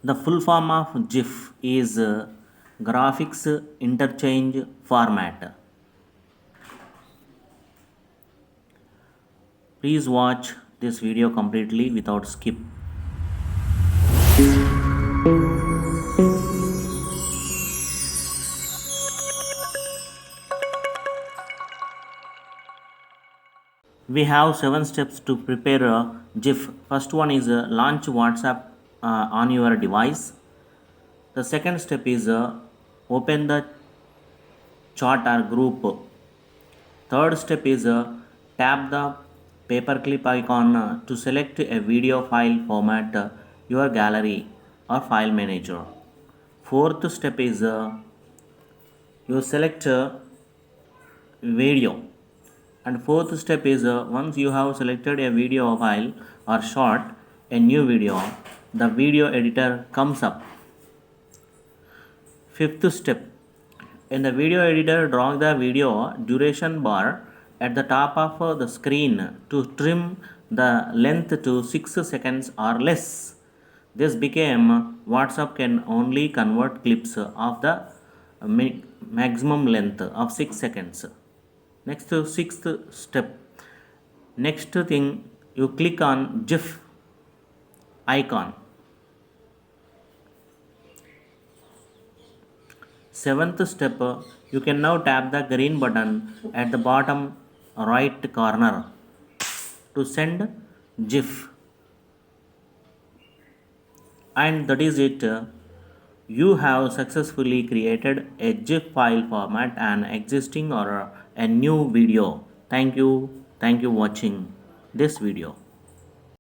The full form of GIF is Graphics Interchange Format. Please watch this video completely without skip. We have 7 steps to prepare a GIF. First one is launch WhatsApp on your device. The second step is open the chat or group. Third step is tap the paperclip icon to select a video file format, your gallery or file manager. Fourth step is you select video, and fourth step is once you have selected a video file or shot a new video, the video editor comes up. Fifth step, in the video editor, drag the video duration bar at the top of the screen to trim the length to 6 seconds or less. This became WhatsApp can only convert clips of the maximum length of 6 seconds. Next, sixth step. Next thing, you click on GIF icon. Seventh step, you can now tap the green button at the bottom right corner to send GIF. And that is it. You have successfully created a GIF file format, an existing or a new video. Thank you. Thank you watching this video.